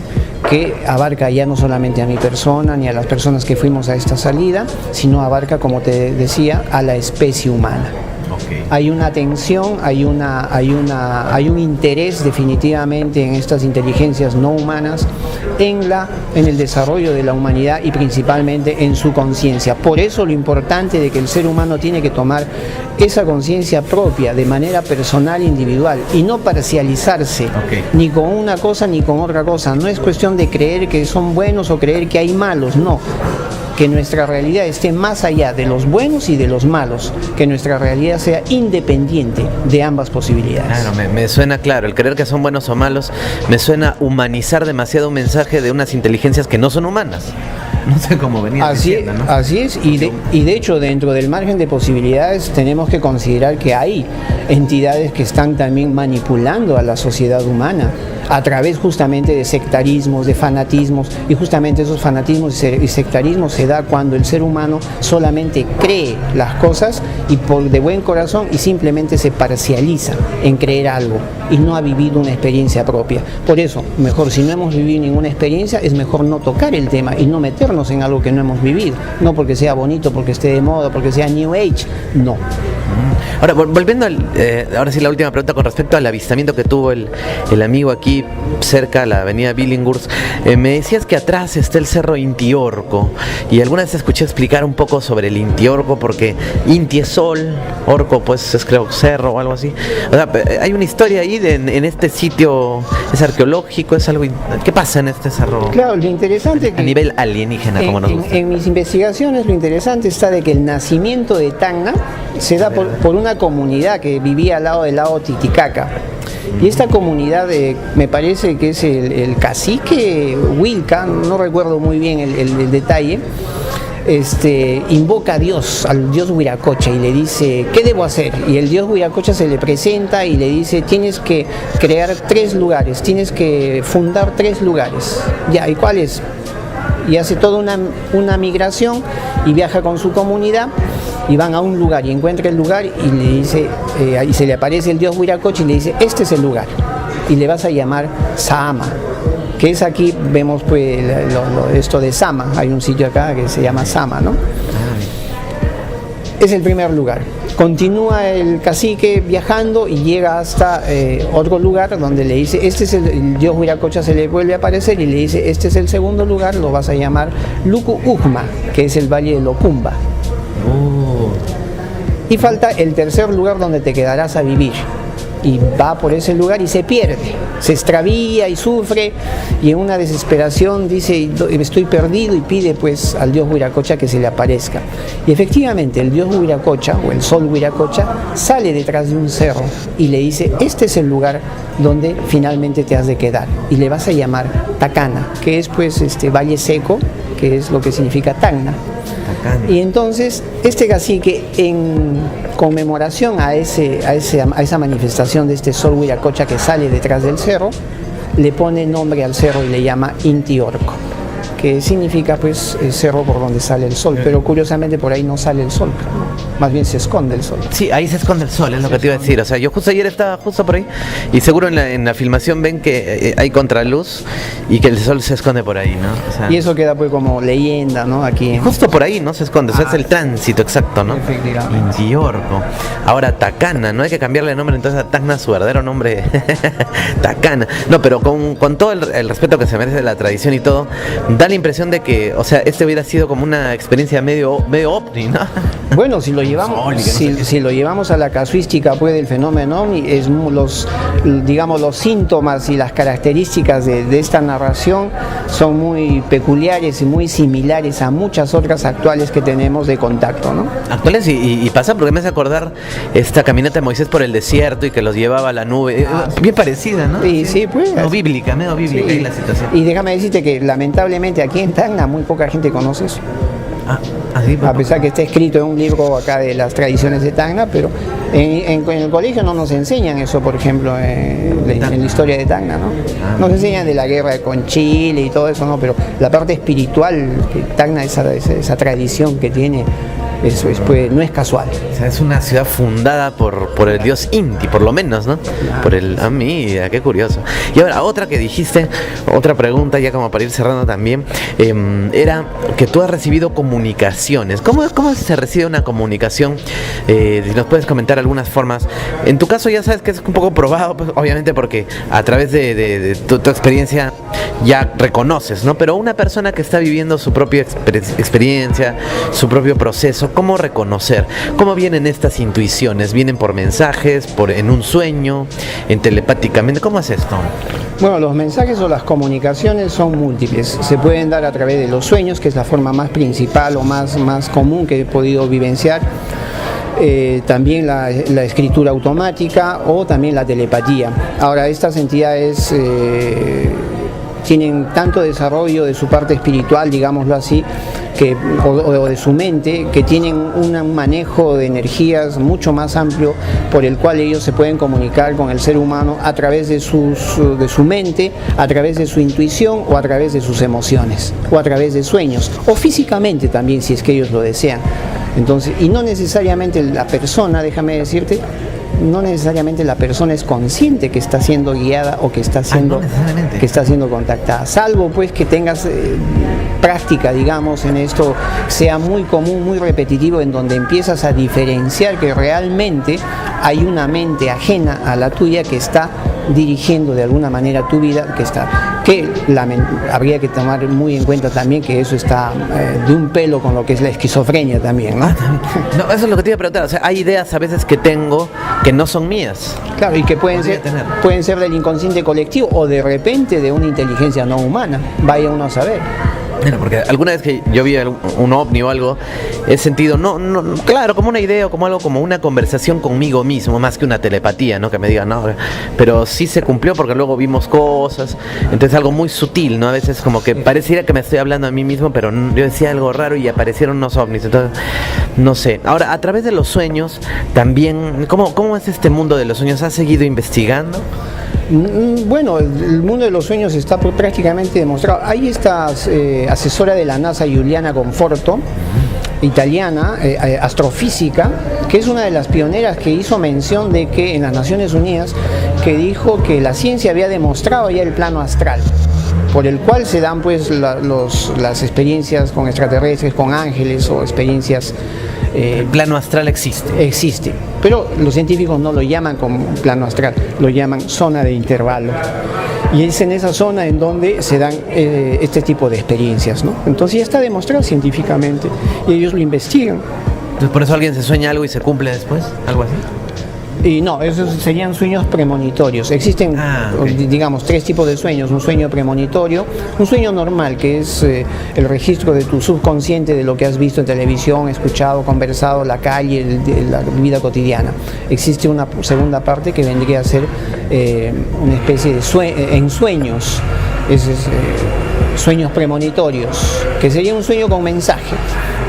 Que abarca ya no solamente a mi persona ni a las personas que fuimos a esta salida, sino abarca, como te decía, a la especie humana. Okay. Hay una atención, hay un interés definitivamente en estas inteligencias no humanas, en el desarrollo de la humanidad y principalmente en su conciencia. Por eso lo importante de que el ser humano tiene que tomar esa conciencia propia de manera personal, individual, y no parcializarse ni con una cosa ni con otra cosa. No es cuestión de creer que son buenos o creer que hay malos, no. Que nuestra realidad esté más allá de los buenos y de los malos, que nuestra realidad sea independiente de ambas posibilidades. Claro, me suena claro, el creer que son buenos o malos, me suena humanizar demasiado un mensaje de unas inteligencias que no son humanas. No sé cómo venía diciendo, ¿no? Así es, y de hecho dentro del margen de posibilidades tenemos que considerar que hay entidades que están también manipulando a la sociedad humana a través justamente de sectarismos, de fanatismos, y justamente esos fanatismos y sectarismos se da cuando el ser humano solamente cree las cosas y de buen corazón y simplemente se parcializa en creer algo y no ha vivido una experiencia propia. Por eso, mejor si no hemos vivido ninguna experiencia, es mejor no tocar el tema y no meternos en algo que no hemos vivido, no porque sea bonito, porque esté de moda, porque sea New Age, no. Ahora, volviendo ahora sí la última pregunta con respecto al avistamiento que tuvo el amigo aquí cerca a la avenida Billinghurst. Me decías que atrás está el cerro Inti-Orco, y alguna vez te escuché explicar un poco sobre el Inti-Orco, porque Inti es sol, Orco pues es creo cerro o algo así. O sea, hay una historia ahí en este sitio, es arqueológico, es algo. ¿Qué pasa en este cerro? Claro, lo interesante a nivel alienígena, como nos gusta. En mis investigaciones lo interesante está de que el nacimiento de Tacna se da por una comunidad que vivía al lado del lago Titicaca. Y esta comunidad, me parece que es el cacique Wilca, no recuerdo muy bien el detalle, invoca a Dios, al dios Huiracocha, y le dice, ¿qué debo hacer? Y el dios Huiracocha se le presenta y le dice, tienes que crear 3 lugares, tienes que fundar 3 lugares. Ya, ¿y cuáles? Y hace toda una migración y viaja con su comunidad y van a un lugar y encuentra el lugar y le dice, ahí se le aparece el dios Huiracocha y le dice, este es el lugar y le vas a llamar Saama, que es aquí, vemos pues esto de Sama, hay un sitio acá que se llama Sama, ¿no? Es el primer lugar. Continúa el cacique viajando y llega hasta otro lugar donde le dice, este es el dios Huiracocha, se le vuelve a aparecer y le dice, este es el segundo lugar, lo vas a llamar Luku Ujma, que es el valle de Locumba. Y falta el tercer lugar donde te quedarás a vivir. Y va por ese lugar y se pierde, se extravía y sufre, y en una desesperación dice, estoy perdido, y pide pues al dios Huiracocha que se le aparezca. Y efectivamente el dios Huiracocha, o el sol Huiracocha, sale detrás de un cerro y le dice, este es el lugar donde finalmente te has de quedar, y le vas a llamar Tacana, que es pues valle seco, que es lo que significa Tacna. Y entonces este cacique, en conmemoración a esa manifestación de este sol Huiracocha que sale detrás del cerro, le pone nombre al cerro y le llama Inti-Orco, que significa pues el cerro por donde sale el sol, pero curiosamente por ahí no sale el sol. más bien se esconde el sol. Sí, ahí se esconde el sol, es lo que te iba a decir. O sea, yo justo ayer estaba justo por ahí y seguro en la filmación ven que hay contraluz y que el sol se esconde por ahí, ¿no? O sea, Y eso queda pues como leyenda, ¿no? Aquí. justo por ahí, ¿no? Se esconde, o sea, es el tránsito exacto, ¿no? Efectivamente. Intiorco. Ahora, Tacana, no hay que cambiarle el nombre entonces a Tacna, su verdadero nombre. Tacana. No, pero con todo el respeto que se merece de la tradición y todo, da la impresión de que, o sea, este hubiera sido como una experiencia medio ovni, ¿no? Bueno, si lo llevamos, si lo llevamos a la casuística pues del fenómeno ovni, digamos los síntomas y las características de esta narración son muy peculiares y muy similares a muchas otras actuales que tenemos de contacto, ¿no? Actuales y pasa porque me hace acordar esta caminata de Moisés por el desierto y que los llevaba a la nube, bien parecida, ¿no? Sí, pues. Medio bíblica Sí. ahí la situación. Y déjame decirte que lamentablemente aquí en Tacna muy poca gente conoce eso. Así, A pesar que está escrito en un libro acá de las tradiciones de Tacna, pero en el colegio no nos enseñan eso, por ejemplo, en la historia de Tacna, ¿no? Nos enseñan de la guerra con Chile y todo eso, ¿no? Pero la parte espiritual que Tacna, esa tradición que tiene, eso es, pues, no es casual. O sea, es una ciudad fundada por el dios Inti, por lo menos, ¿no? Por el... mira, qué curioso. Y ahora, otra que dijiste, otra pregunta, ya como para ir cerrando también, era que tú has recibido comunicaciones. ¿Cómo se recibe una comunicación? Si nos puedes comentar algunas formas. En tu caso ya sabes que es un poco probado, pues, obviamente porque a través de tu experiencia ya reconoces, ¿no? Pero una persona que está viviendo su propia experiencia, su propio proceso, ¿cómo reconocer? ¿Cómo vienen estas intuiciones? ¿Vienen por mensajes, en un sueño, telepáticamente? ¿Cómo es esto? Bueno, los mensajes o las comunicaciones son múltiples. Se pueden dar a través de los sueños, que es la forma más principal o más común que he podido vivenciar. También la escritura automática o también la telepatía. Ahora, estas entidades tienen tanto desarrollo de su parte espiritual, digámoslo así, o de su mente, que tienen un manejo de energías mucho más amplio por el cual ellos se pueden comunicar con el ser humano a través de su mente, a través de su intuición o a través de sus emociones o a través de sueños o físicamente también si es que ellos lo desean. Entonces, y no necesariamente la persona, déjame decirte, no necesariamente la persona es consciente que está siendo guiada o que está siendo contactada, salvo pues que tengas práctica, digamos, en esto, sea muy común, muy repetitivo, en donde empiezas a diferenciar que realmente hay una mente ajena a la tuya que está dirigiendo de alguna manera tu vida, habría que tomar muy en cuenta también que eso está de un pelo con lo que es la esquizofrenia también, ¿no? No, eso es lo que te iba a preguntar, o sea, hay ideas a veces que tengo que no son mías. Claro, y que pueden ser del inconsciente colectivo o de repente de una inteligencia no humana, vaya uno a saber. Bueno, porque alguna vez que yo vi un ovni o algo, he sentido, claro, como una idea o como algo, como una conversación conmigo mismo, más que una telepatía, ¿no? Que me digan, no, pero sí se cumplió porque luego vimos cosas, entonces algo muy sutil, ¿no? A veces como que pareciera que me estoy hablando a mí mismo, pero yo decía algo raro y aparecieron unos ovnis, entonces, no sé. Ahora, a través de los sueños, también, ¿cómo es este mundo de los sueños? ¿Has seguido investigando? Bueno, el mundo de los sueños está prácticamente demostrado. Hay esta asesora de la NASA, Giuliana Conforto, italiana, astrofísica, que es una de las pioneras que hizo mención de que en las Naciones Unidas, que dijo que la ciencia había demostrado ya el plano astral, por el cual se dan pues las experiencias con extraterrestres, con ángeles o experiencias. El plano astral existe. Existe, pero los científicos no lo llaman como plano astral, lo llaman zona de intervalo. Y es en esa zona en donde se dan este tipo de experiencias, ¿no? Entonces ya está demostrado científicamente y ellos lo investigan. Entonces, ¿por eso alguien se sueña algo y se cumple después? ¿Algo así? Y no, esos serían sueños premonitorios. Existen, digamos, tres tipos de sueños. Un sueño premonitorio, un sueño normal, que es el registro de tu subconsciente de lo que has visto en televisión, escuchado, conversado, la calle, la vida cotidiana. Existe una segunda parte que vendría a ser una especie de ensueños, sueños premonitorios, que sería un sueño con mensaje.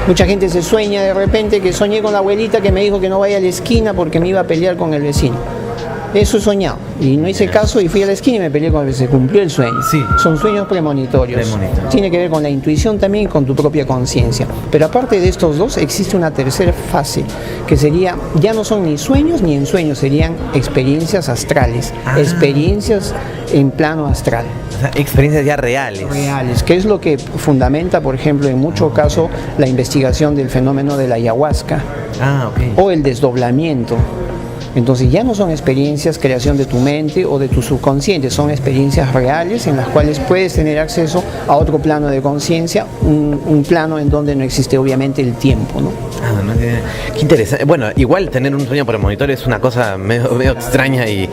Mucha gente se sueña de repente que soñé con la abuelita que me dijo que no vaya a la esquina porque me iba a pelear con el vecino. Eso he soñado. Y no hice caso y fui a la esquina y me peleé con él. Se cumplió el sueño. Sí. Son sueños premonitorios. Tiene que ver con la intuición también y con tu propia conciencia. Pero aparte de estos dos, existe una tercera fase, que sería, ya no son ni sueños ni ensueños, serían experiencias astrales. Experiencias en plano astral. O sea, experiencias ya reales. Reales, que es lo que fundamenta, por ejemplo, en muchos casos, la investigación del fenómeno de la ayahuasca o el desdoblamiento. Entonces ya no son experiencias creación de tu mente o de tu subconsciente, son experiencias reales en las cuales puedes tener acceso a otro plano de conciencia, un plano en donde no existe obviamente el tiempo, ¿no? Qué interesante. Bueno, igual tener un sueño premonitorio es una cosa medio extraña y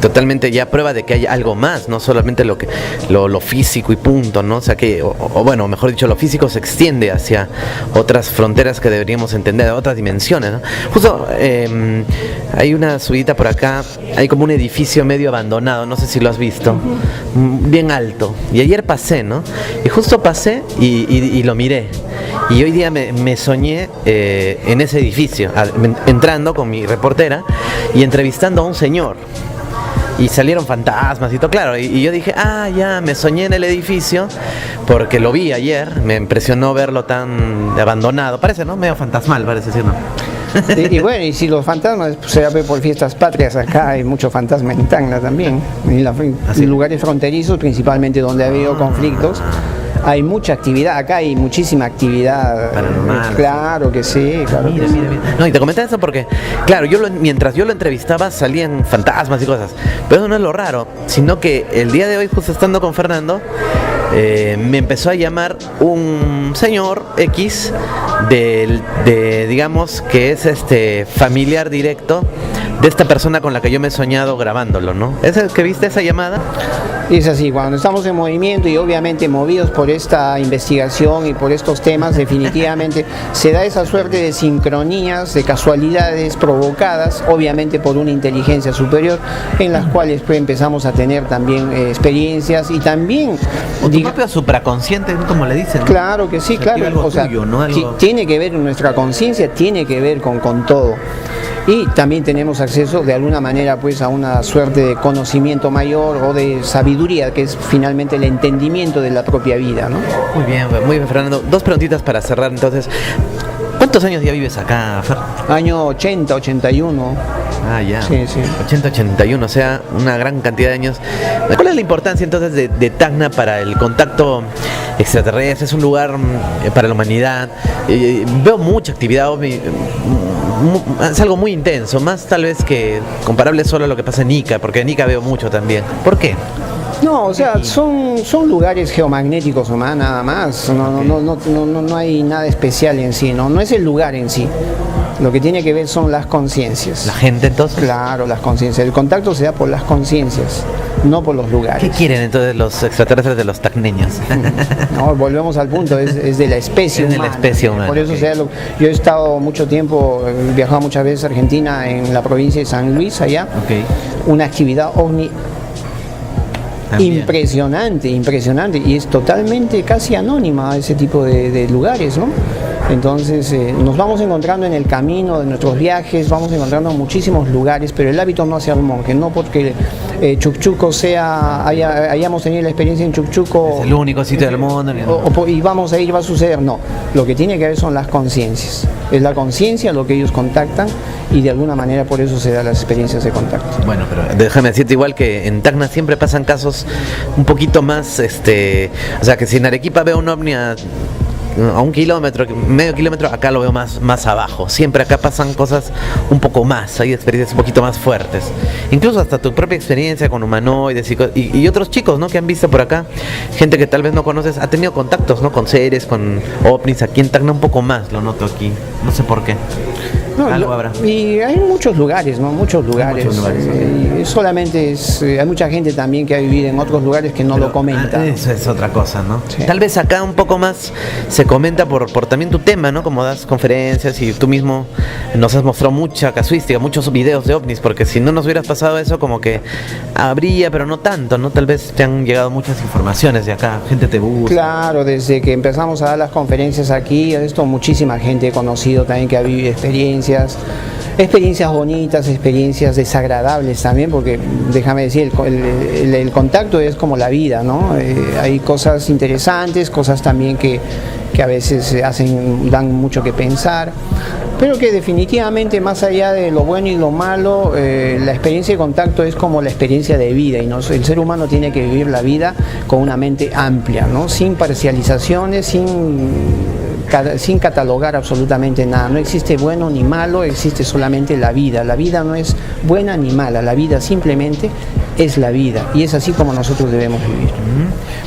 totalmente ya prueba de que hay algo más, no solamente lo físico y punto, ¿no? O sea que, o bueno, mejor dicho, lo físico se extiende hacia otras fronteras que deberíamos entender, otras dimensiones, ¿no? Justo hay una subidita por acá, hay como un edificio medio abandonado, no sé si lo has visto, bien alto. Y ayer pasé, ¿no? Y justo pasé y lo miré. Y hoy día me soñé en ese edificio, entrando con mi reportera y entrevistando a un señor. Y salieron fantasmas y todo, claro. Y yo dije, ya, me soñé en el edificio porque lo vi ayer. Me impresionó verlo tan abandonado. Parece, ¿no? Medio fantasmal, parece, ¿sí o no? Y bueno, y si los fantasmas se ve por fiestas patrias, acá hay mucho fantasma en Tacna también, en lugares fronterizos principalmente donde ha habido conflictos. Hay mucha actividad, acá hay muchísima actividad paranormal. Claro que sí, claro. Mira. No, y te comenté eso porque, claro, mientras yo lo entrevistaba salían fantasmas y cosas, pero eso no es lo raro, sino que el día de hoy, justo estando con Fernando, me empezó a llamar un señor X digamos que es familiar directo de esta persona con la que yo me he soñado grabándolo, ¿no? ¿Es el que viste esa llamada? Es así, cuando estamos en movimiento y obviamente movidos por esta investigación y por estos temas, definitivamente se da esa suerte de sincronías, de casualidades provocadas, obviamente por una inteligencia superior, en las cuales pues, empezamos a tener también experiencias y también... O tu propio supraconsciente, como le dicen, ¿no? Claro que sí, claro. Algo o sea, tuyo, ¿no? Tiene que ver nuestra conciencia, tiene que ver con todo. Y también tenemos acceso de alguna manera pues a una suerte de conocimiento mayor o de sabiduría, que es finalmente el entendimiento de la propia vida, ¿no? Muy bien, Fernando. Dos preguntitas para cerrar entonces. ¿Cuántos años ya vives acá, Fer? Año 80, 81. Ya. Sí. 80, 81, o sea, una gran cantidad de años. ¿Cuál es la importancia entonces de Tacna para el contacto extraterrestre? Es un lugar para la humanidad. Veo mucha actividad, es algo muy intenso, más tal vez que comparable solo a lo que pasa en Ica, porque en Ica veo mucho también. ¿Por qué? No, o sea, son lugares geomagnéticos nomás, nada más. No hay nada especial en sí, no es el lugar en sí. Lo que tiene que ver son las conciencias. ¿La gente entonces? Claro, las conciencias. El contacto se da por las conciencias, no por los lugares. ¿Qué quieren entonces los extraterrestres de los tacneños? No, volvemos al punto, es de la especie humana. Es de la especie humana. Por eso yo he estado mucho tiempo, he viajado muchas veces a Argentina, en la provincia de San Luis, allá. Una actividad ovni impresionante, y es totalmente casi anónima ese tipo de lugares, ¿no? Entonces nos vamos encontrando en el camino de nuestros viajes, vamos encontrando muchísimos lugares, pero el hábito no hace al monje, no porque Chucchuco hayamos tenido la experiencia en Chucchuco. Es el único sitio del mundo. Y vamos a ir, va a suceder, no. Lo que tiene que ver son las conciencias. Es la conciencia lo que ellos contactan y de alguna manera por eso se dan las experiencias de contacto. Bueno, pero déjame decirte igual que en Tacna siempre pasan casos un poquito más, o sea que si en Arequipa veo un ovni a 1 kilómetro, medio kilómetro, acá lo veo más abajo. Siempre acá pasan cosas un poco más, hay experiencias un poquito más fuertes. Incluso hasta tu propia experiencia con humanoides y otros chicos, ¿no? Que han visto por acá, gente que tal vez no conoces, ha tenido contactos, ¿no? Con seres, con ovnis. Aquí en Tacna un poco más, lo noto aquí. No sé por qué. Algo habrá. Y hay muchos lugares, ¿no? Muchos lugares. Y solamente hay mucha gente también que ha vivido en otros lugares que no lo comenta. Eso es otra cosa, ¿no? Sí. Tal vez acá un poco más se comenta por también tu tema, ¿no? Como das conferencias y tú mismo nos has mostrado mucha casuística, muchos videos de ovnis, porque si no nos hubieras pasado eso, como que habría, pero no tanto, ¿no? Tal vez te han llegado muchas informaciones de acá, gente te busca. Claro, desde que empezamos a dar las conferencias aquí, muchísima gente he conocido también que ha vivido experiencias experiencias bonitas, experiencias desagradables también, porque déjame decir, el contacto es como la vida, ¿no? Hay cosas interesantes, cosas también que a veces dan mucho que pensar, pero que definitivamente, más allá de lo bueno y lo malo, la experiencia de contacto es como la experiencia de vida, y el ser humano tiene que vivir la vida con una mente amplia, ¿no? Sin parcializaciones, sin catalogar absolutamente nada. No existe bueno ni malo, existe solamente la vida. La vida no es buena ni mala, la vida simplemente es la vida, y es así como nosotros debemos vivir.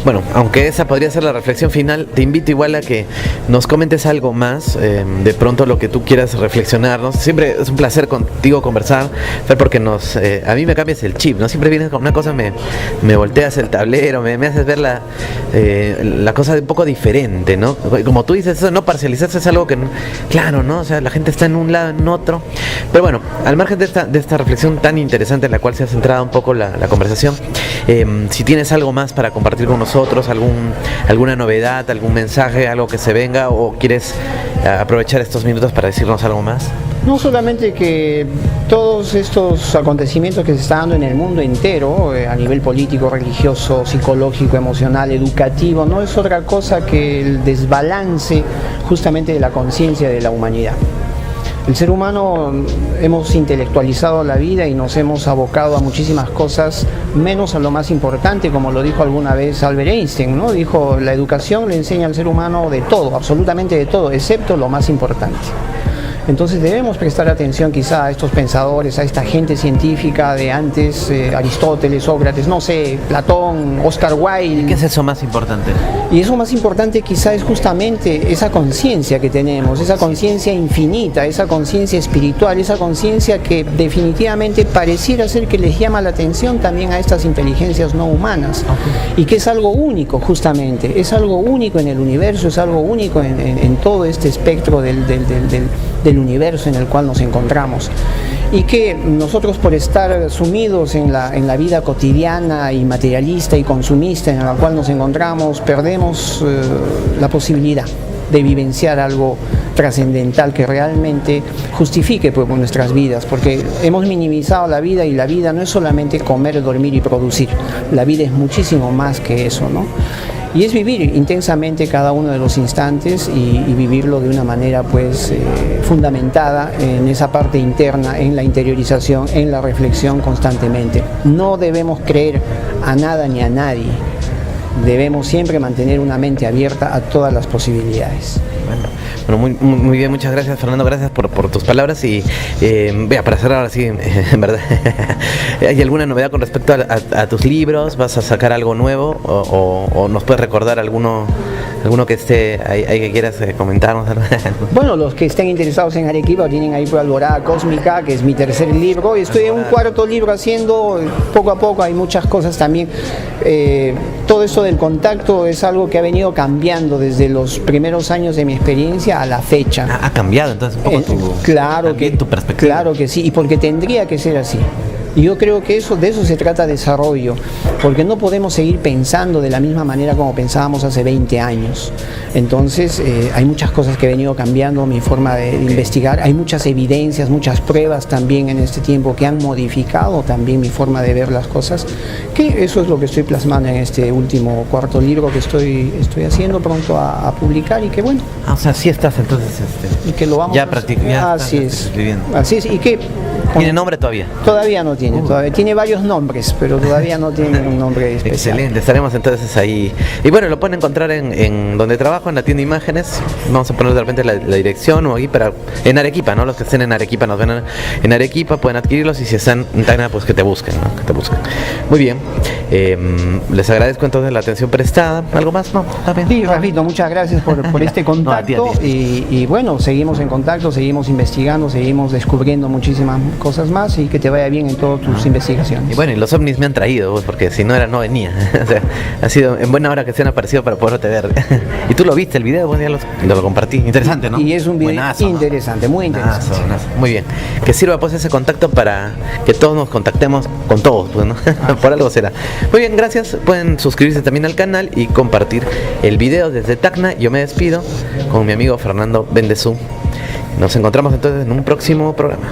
Bueno, aunque esa podría ser la reflexión final, te invito igual a que nos comentes algo más, de pronto lo que tú quieras reflexionar, ¿no? Siempre es un placer contigo conversar, Fer, porque a mí me cambias el chip, ¿no? Siempre vienes con una cosa, me volteas el tablero, me haces ver la cosa de un poco diferente, ¿no? Como tú dices, eso no parcializarse es algo que, claro, ¿no? O sea, la gente está en un lado, en otro, pero bueno, al margen de esta reflexión tan interesante en la cual se ha centrado un poco la conversación, si tienes algo más para compartir con nosotros, alguna novedad, algún mensaje, algo que se venga, o quieres aprovechar estos minutos para decirnos algo más. No solamente que todos estos acontecimientos que se están dando en el mundo entero, a nivel político, religioso, psicológico, emocional, educativo, no es otra cosa que el desbalance justamente de la conciencia de la humanidad. El ser humano hemos intelectualizado la vida y nos hemos abocado a muchísimas cosas, menos a lo más importante, como lo dijo alguna vez Albert Einstein, ¿no? Dijo, la educación le enseña al ser humano de todo, absolutamente de todo, excepto lo más importante. Entonces debemos prestar atención quizá a estos pensadores, a esta gente científica de antes, Aristóteles, Sócrates, no sé, Platón, Oscar Wilde. ¿Qué es eso más importante? Y eso más importante quizá es justamente esa conciencia que tenemos, esa conciencia infinita, esa conciencia espiritual, esa conciencia que definitivamente pareciera ser que les llama la atención también a estas inteligencias no humanas, y que es algo único justamente, es algo único en el universo, es algo único en todo este espectro del universo en el cual nos encontramos, y que nosotros, por estar sumidos en la vida cotidiana y materialista y consumista en la cual nos encontramos, perdemos la posibilidad de vivenciar algo trascendental que realmente justifique pues, nuestras vidas, porque hemos minimizado la vida, y la vida no es solamente comer, dormir y producir, la vida es muchísimo más que eso, ¿no? Y es vivir intensamente cada uno de los instantes y vivirlo de una manera pues fundamentada en esa parte interna, en la interiorización, en la reflexión constantemente. No debemos creer a nada ni a nadie, debemos siempre mantener una mente abierta a todas las posibilidades. Bueno, muy bien, muchas gracias, Fernando, gracias por tus palabras, y para cerrar ahora sí, en verdad, ¿hay alguna novedad con respecto a tus libros? ¿Vas a sacar algo nuevo o nos puedes recordar alguno que esté ahí que quieras comentarnos? Bueno, los que estén interesados en Arequipa tienen ahí por Alborada Cósmica, que es mi tercer libro, y estoy en un cuarto libro haciendo poco a poco, hay muchas cosas también. Todo eso del contacto es algo que ha venido cambiando desde los primeros años de mi experiencia a la fecha. Ha cambiado entonces un poco tu perspectiva. Claro que sí, y porque tendría que ser así. Y yo creo que de eso se trata desarrollo, porque no podemos seguir pensando de la misma manera como pensábamos hace 20 años. Entonces hay muchas cosas que he venido cambiando, mi forma de investigar, hay muchas evidencias, muchas pruebas también en este tiempo que han modificado también mi forma de ver las cosas, que eso es lo que estoy plasmando en este último cuarto libro que estoy haciendo pronto a publicar, y que bueno. O sea, sí estás entonces y que lo vamos ya practicando. Así es, y que ¿tiene nombre todavía? Todavía no tiene, tiene varios nombres, pero todavía no tiene un nombre especial. Excelente, estaremos entonces ahí. Y bueno, lo pueden encontrar en donde trabajo, en la tienda de imágenes. Vamos a poner de repente la dirección, o aquí en Arequipa, ¿no? Los que estén en Arequipa nos ven en Arequipa, pueden adquirirlos, y si están en Tacna, pues que te busquen, ¿no? Que te busquen. Muy bien. Les agradezco entonces la atención prestada. ¿Algo más? No, está bien. Sí, Rafito, muchas gracias por este contacto. No, a ti. Y bueno, seguimos en contacto, seguimos investigando, seguimos descubriendo muchísimas cosas más, y que te vaya bien en todas tus investigaciones. Y bueno, y los ovnis me han traído, pues, porque si no no venía. O sea, ha sido en buena hora que se han aparecido para poderte ver. Y tú lo viste, el video, pues ya lo compartí. Interesante, ¿no? Y es un video interesante, ¿no? Muy interesante. Muy bien. Que sirva pues ese contacto para que todos nos contactemos con todos, pues, ¿no? Por algo será. Muy bien, gracias. Pueden suscribirse también al canal y compartir el video desde Tacna. Yo me despido con mi amigo Fernando Bendezú, Nos encontramos entonces en un próximo programa.